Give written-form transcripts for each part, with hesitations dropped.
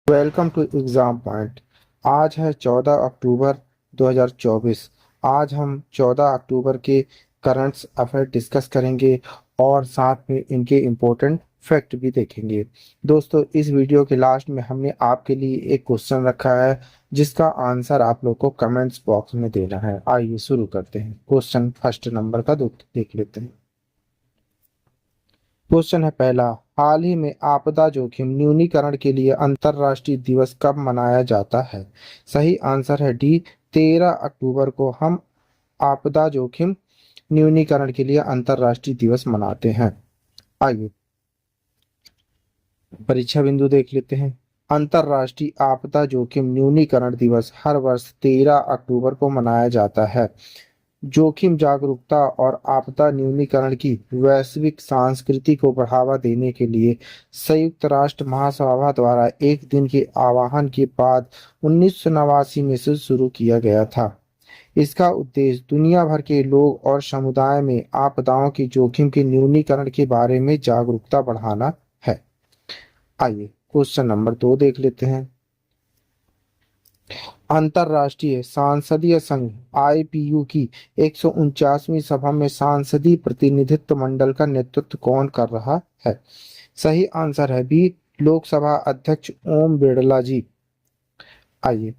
Welcome to exam point. आज है 14 अक्टूबर 2024। आज हम 14 अक्टूबर के करंट्स अफेयर डिस्कस करेंगे और साथ में इनके इम्पोर्टेंट फैक्ट भी देखेंगे। दोस्तों, इस वीडियो के लास्ट में हमने आपके लिए एक क्वेश्चन रखा है जिसका आंसर आप लोग को कमेंट्स बॉक्स में देना है। आइए शुरू करते हैं। क्वेश्चन फर्स्ट नंबर का देख लेते हैं। क्वेश्चन है पहला, हाल ही में आपदा जोखिम न्यूनीकरण के लिए अंतर्राष्ट्रीय दिवस कब मनाया जाता है? सही आंसर है डी, 13 अक्टूबर को हम आपदा जोखिम न्यूनीकरण के लिए अंतर्राष्ट्रीय दिवस मनाते हैं। आइए परीक्षा बिंदु देख लेते हैं। अंतर्राष्ट्रीय आपदा जोखिम न्यूनीकरण दिवस हर वर्ष 13 अक्टूबर को मनाया जाता है। जोखिम जागरूकता और आपदा न्यूनीकरण की वैश्विक संस्कृति को बढ़ावा देने के लिए संयुक्त राष्ट्र महासभा द्वारा एक दिन के आह्वान के बाद 1989 में से शुरू किया गया था। इसका उद्देश्य दुनिया भर के लोग और समुदाय में आपदाओं के जोखिम के न्यूनीकरण के बारे में जागरूकता बढ़ाना है। आइए क्वेश्चन नंबर 2 देख लेते हैं। अंतर्राष्ट्रीय सांसदीय संघ आईपीयू की 149वीं सभा में सांसदीय प्रतिनिधित्व मंडल का नेतृत्व कौन कर रहा है? सही आंसर है बी, लोकसभा अध्यक्ष ओम बिरला जी। आइए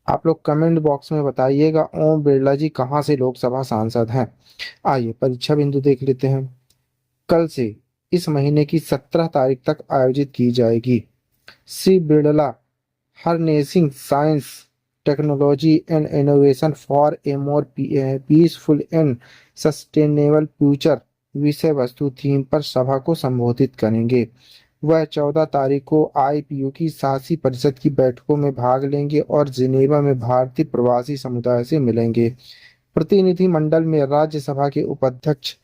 आप लोग कमेंट बॉक्स में बताइएगा ओम बिरला जी कहाँ से लोकसभा सांसद हैं। आइए परीक्षा बिंदु देख लेते हैं। कल से इस महीने की 17 तारीख तक आयोजित की जाएगी Shri Birla harnessing science, technology and innovation for a more peaceful and sustainable future विषय वस्तु थीम पर सभा को संबोधित करेंगे। वह 14 तारीख को आईपीयू की शासी परिषद की बैठकों में भाग लेंगे और जिनेवा में भारतीय प्रवासी समुदाय से मिलेंगे। प्रतिनिधि मंडल में राज्यसभा के उपाध्यक्ष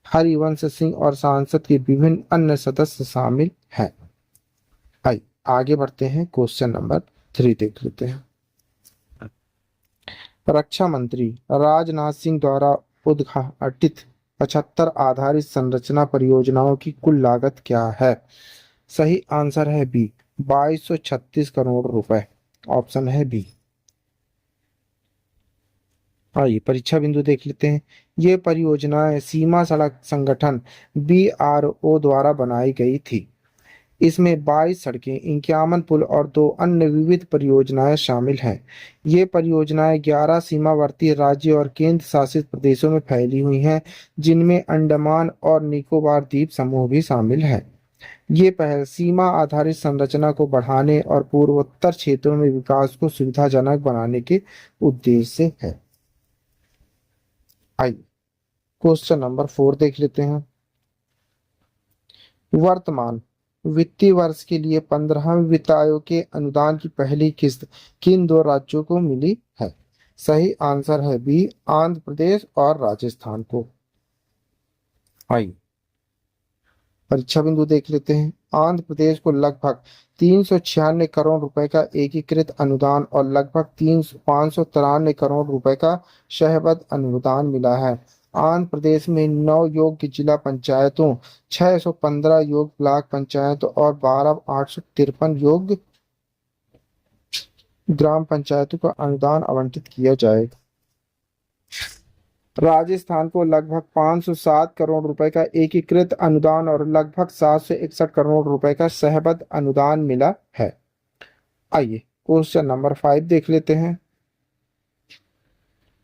हरिवंश सिंह और सांसद के विभिन्न अन्य सदस्य शामिल हैं। आइए आगे बढ़ते हैं। क्वेश्चन नंबर 3 देख लेते हैं। रक्षा मंत्री राजनाथ सिंह द्वारा उद्घाटित 75 आधारित संरचना परियोजनाओं की कुल लागत क्या है? सही आंसर है बी, 2236 करोड़ रुपए। ऑप्शन है बी। आइए परीक्षा बिंदु देख लेते हैं। ये परियोजनाएं सीमा सड़क संगठन बीआरओ द्वारा बनाई गई थी। इसमें 22 सड़कें, 51 पुल और 2 अन्य विविध परियोजनाएं शामिल हैं। ये परियोजनाएं 11 सीमावर्ती राज्यों और केंद्र शासित प्रदेशों में फैली हुई हैं, जिनमें अंडमान और निकोबार द्वीप समूह भी शामिल है। ये पहल सीमा आधारित संरचना को बढ़ाने और पूर्वोत्तर क्षेत्रों में विकास को सुविधाजनक बनाने के उद्देश्य से है। आइए क्वेश्चन नंबर 4 देख लेते हैं। वर्तमान वित्तीय वर्ष के लिए 15वें वित्त आयोग के अनुदान की पहली किस्त किन 2 राज्यों को मिली है? सही आंसर है बी, आंध्र प्रदेश और राजस्थान को। आइए परीक्षा बिंदु देख लेते हैं। आंध्र प्रदेश को लगभग 396 करोड़ रुपए का एकीकृत अनुदान और लगभग 593 करोड़ रुपए का शहबद्ध अनुदान मिला है। आंध्र प्रदेश में 9 योग्य जिला पंचायतों, 615 योग्य ब्लॉक पंचायतों और 12,853 योग्य ग्राम पंचायतों को अनुदान आवंटित किया जाएगा। राजस्थान को लगभग 507 करोड़ रुपए का एकीकृत अनुदान और लगभग 761 करोड़ रुपए का सहबद्ध अनुदान मिला है। आइए क्वेश्चन नंबर 5 देख लेते हैं।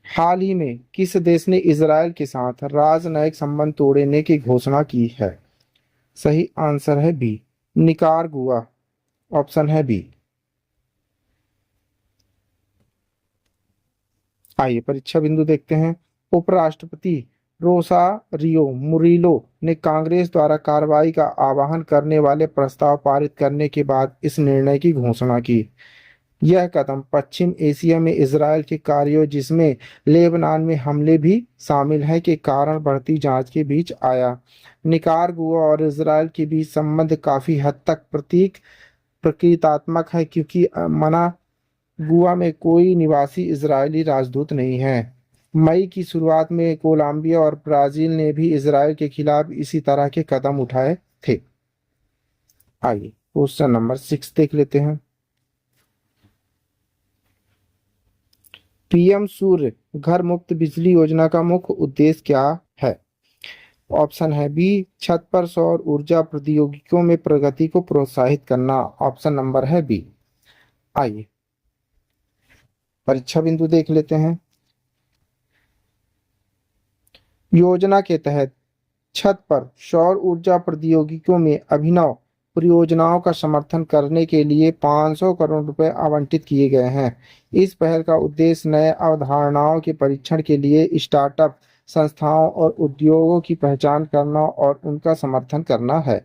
हाल ही में किस देश ने इजराइल के साथ राजनयिक संबंध तोड़ने की घोषणा की है? सही आंसर है बी, निकारागुआ। ऑप्शन है बी। आइए परीक्षा बिंदु देखते हैं। उपराष्ट्रपति रोसारियो मुरिलो ने कांग्रेस द्वारा कार्रवाई का आह्वान करने वाले प्रस्ताव पारित करने के बाद इस निर्णय की घोषणा की। यह कदम पश्चिम एशिया में इजरायल के कार्यों, जिसमें लेबनान में हमले भी शामिल है, के कारण बढ़ती जांच के बीच आया। निकारागुआ और इजरायल के बीच संबंध काफी हद तक प्रतीकात्मक है, क्योंकि मनागुआ में कोई निवासी इजरायली राजदूत नहीं है। मई की शुरुआत में कोलंबिया और ब्राजील ने भी इजरायल के खिलाफ इसी तरह के कदम उठाए थे। आइए क्वेश्चन नंबर 6 देख लेते हैं। पीएम सूर्य घर मुफ्त बिजली योजना का मुख्य उद्देश्य क्या है? ऑप्शन है बी, छत पर सौर ऊर्जा प्रौद्योगिकियों में प्रगति को प्रोत्साहित करना। ऑप्शन नंबर है बी। आइए परीक्षा बिंदु देख लेते हैं। योजना के तहत छत पर सौर ऊर्जा प्रौद्योगिकियों में अभिनव परियोजनाओं का समर्थन करने के लिए 500 करोड़ रुपए आवंटित किए गए हैं। इस पहल का उद्देश्य नए अवधारणाओं के परीक्षण के लिए स्टार्टअप संस्थाओं और उद्योगों की पहचान करना और उनका समर्थन करना है।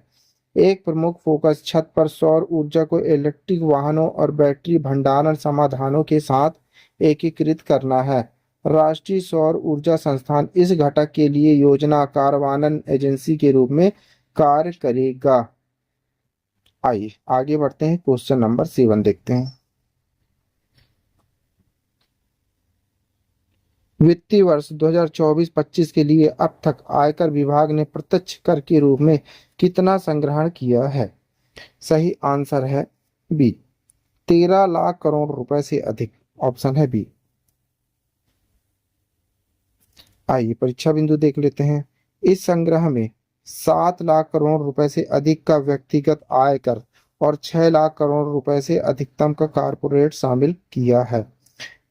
एक प्रमुख फोकस छत पर सौर ऊर्जा को इलेक्ट्रिक वाहनों और बैटरी भंडारण समाधानों के साथ एकीकृत करना है। राष्ट्रीय सौर ऊर्जा संस्थान इस घटक के लिए योजना कार्यान्वयन एजेंसी के रूप में कार्य करेगा। आइए आगे बढ़ते हैं, क्वेश्चन नंबर 7 देखते हैं। वित्तीय वर्ष 2024-25 के लिए अब तक आयकर विभाग ने प्रत्यक्ष कर के रूप में कितना संग्रहण किया है? सही आंसर है बी, 13 लाख करोड़ रुपए से अधिक। ऑप्शन है बी। आइए परीक्षा बिंदु देख लेते हैं। इस संग्रह में 7 लाख करोड़ रुपए से अधिक का व्यक्तिगत आयकर और 6 लाख करोड़ रुपए से अधिकतम का कारपोरेट शामिल किया है।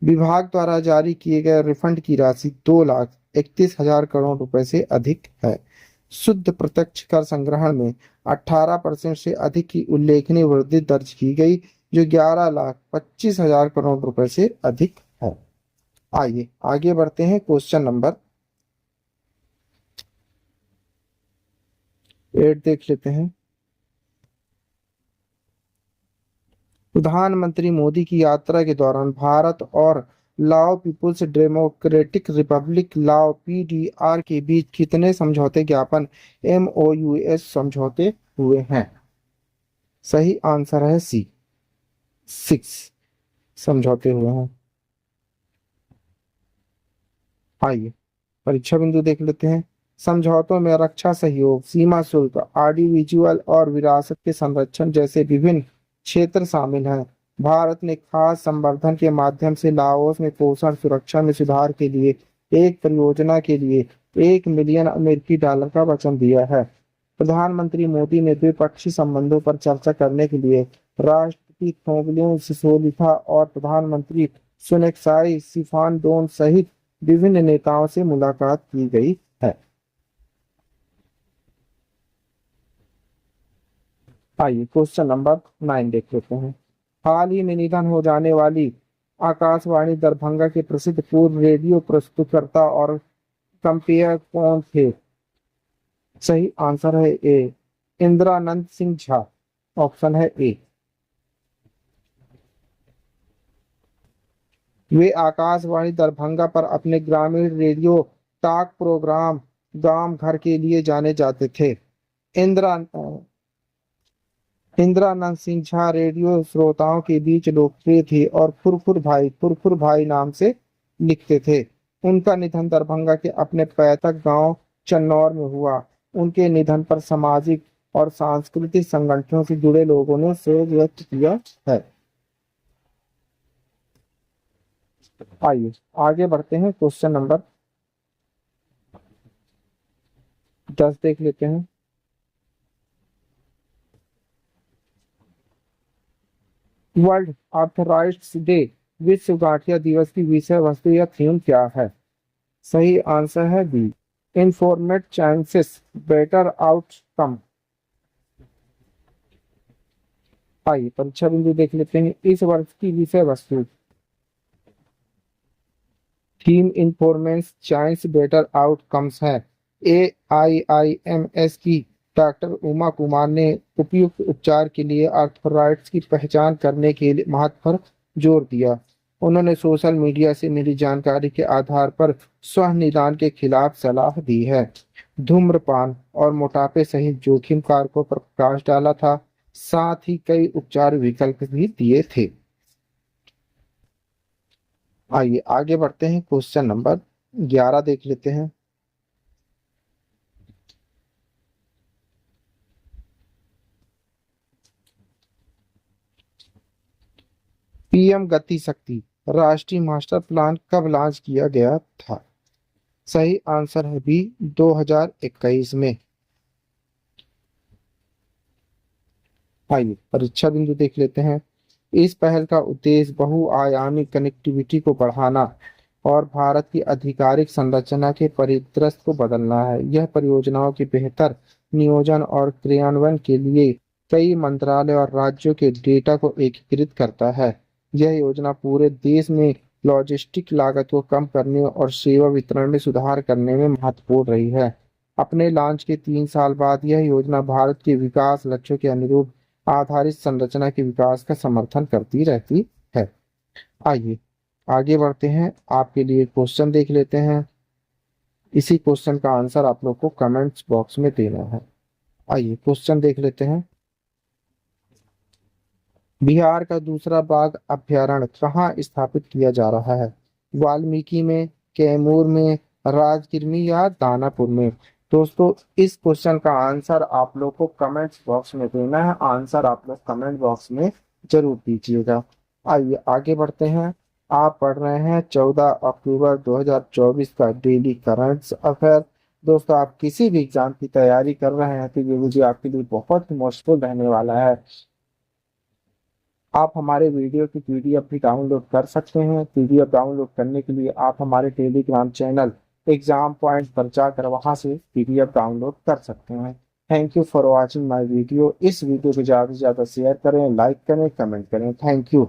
विभाग द्वारा जारी किए गए रिफंड की राशि 2,31,000 करोड़ रुपए से अधिक है। शुद्ध प्रत्यक्ष कर संग्रहण में 18% से अधिक की उल्लेखनीय वृद्धि दर्ज की गई, जो 11,25,000 करोड़ रुपए से अधिक है। आइए आगे बढ़ते हैं, क्वेश्चन नंबर 8 देख लेते हैं। प्रधानमंत्री मोदी की यात्रा के दौरान भारत और लाओ पीपुल्स डेमोक्रेटिक रिपब्लिक लाओ पीडीआर के बीच कितने समझौते ज्ञापन एमओयूएस समझौते हुए हैं? सही आंसर है सी, 6 समझौते हुए हैं। आइए परीक्षा बिंदु देख लेते हैं। समझौतों में रक्षा सहयोग, सीमा शुल्क, ऑडियोविजुअल और विरासत के संरक्षण जैसे विभिन्न क्षेत्र शामिल हैं। भारत ने खास संवर्धन के माध्यम से लाओस में पोषण सुरक्षा में सुधार के लिए एक परियोजना के लिए 1 मिलियन अमेरिकी डॉलर का वचन दिया है। प्रधानमंत्री मोदी ने द्विपक्षीय संबंधों पर चर्चा करने के लिए राष्ट्रपति थोंगलुन सिसोलिथा और प्रधानमंत्री सुनेक्साई सिफानडोन सहित विभिन्न नेताओं से मुलाकात की गई है। आइए क्वेश्चन नंबर 9 देख लेते हैं। हाल ही में निधन हो जाने वाली आकाशवाणी दरभंगा के प्रसिद्ध पूर्व रेडियो प्रस्तुतकर्ता और कंपेयर कौन थे? सही आंसर है ए, इंदिरानंद सिंह झा। ऑप्शन है ए। वे आकाशवाणी दरभंगा पर अपने ग्रामीण रेडियो टॉक प्रोग्राम गांव घर के लिए जाने जाते थे। इंदिरा इंदिरानंद सिंह झा रेडियो श्रोताओं के बीच लोकप्रिय थे और फुरफुर भाई नाम से लिखते थे। उनका निधन दरभंगा के अपने पैतृक गांव चन्नौर में हुआ। उनके निधन पर सामाजिक और सांस्कृतिक संगठनों से जुड़े लोगों ने शोक व्यक्त किया है। आइए आगे बढ़ते हैं, क्वेश्चन नंबर 10 देख लेते हैं। वर्ल्ड आर्थराइटिस डे, विश्व गठिया दिवस की विषय वस्तु या थीम क्या है? सही आंसर है बी, इन्फॉर्मेट चांसेस बेटर आउटकम। आइए परीक्षा बिंदु देख लेते हैं। इस वर्ष की विषय वस्तु थीम इन्फॉर्मेंस चांस बेटर आउटकम्स है। AIIMS की डॉक्टर उमा कुमार ने उपयुक्त उपचार के लिए आर्थराइटिस की पहचान करने के लिए महत्व पर जोर दिया। उन्होंने सोशल मीडिया से मिली जानकारी के आधार पर स्व निदान के खिलाफ सलाह दी है। धूम्रपान और मोटापे सहित जोखिम कारकों पर प्रकाश डाला था, साथ ही कई उपचार विकल्प भी दिए थे। आइए आगे बढ़ते हैं, क्वेश्चन नंबर 11 देख लेते हैं। पीएम गति शक्ति राष्ट्रीय मास्टर प्लान कब लॉन्च किया गया था? सही आंसर है बी, 2021 में। आइए परीक्षा बिंदु देख लेते हैं। इस पहल का उद्देश्य बहुआयामी कनेक्टिविटी को बढ़ाना और भारत की आधिकारिक संरचना के परिदृश्य को बदलना है। यह परियोजनाओं के बेहतर नियोजन और क्रियान्वयन के लिए कई मंत्रालय और राज्यों के डेटा को एकीकृत करता है। यह योजना पूरे देश में लॉजिस्टिक लागत को कम करने और सेवा वितरण में सुधार करने में महत्वपूर्ण रही है। अपने लॉन्च के 3 साल बाद यह योजना भारत के विकास लक्ष्यों के अनुरूप आधारित संरचना के विकास का समर्थन करती रहती है। आइए आगे बढ़ते हैं, आपके लिए क्वेश्चन देख लेते हैं। इसी क्वेश्चन का आंसर आप लोग को कमेंट्स बॉक्स में देना है। आइए क्वेश्चन देख लेते हैं। बिहार का दूसरा बाघ अभयारण्य कहाँ स्थापित किया जा रहा है? वाल्मीकि में, कैमूर में, राजगिर में या दानापुर में? दोस्तों इस क्वेश्चन का आंसर आप लोग को कमेंट्स बॉक्स में देना है। आंसर आप लोग कमेंट बॉक्स में जरूर दीजिएगा। आइए आगे बढ़ते हैं। आप पढ़ रहे हैं 14 अक्टूबर 2024 का डेली करंट्स अफेयर। दोस्तों आप किसी भी एग्जाम की तैयारी कर रहे हैं तो ये वीडियो आपके लिए बहुत ही मुश्किल रहने वाला है। आप हमारे वीडियो की पीडीएफ भी डाउनलोड कर सकते हैं। पीडीएफ डाउनलोड करने के लिए आप हमारे टेलीग्राम चैनल एग्जाम पॉइंट पर जाकर वहां से पीडीएफ डाउनलोड कर सकते हैं। Thank you for watching my video. इस वीडियो को ज़्यादा से ज़्यादा शेयर करें, लाइक करें, कमेंट करें। Thank you.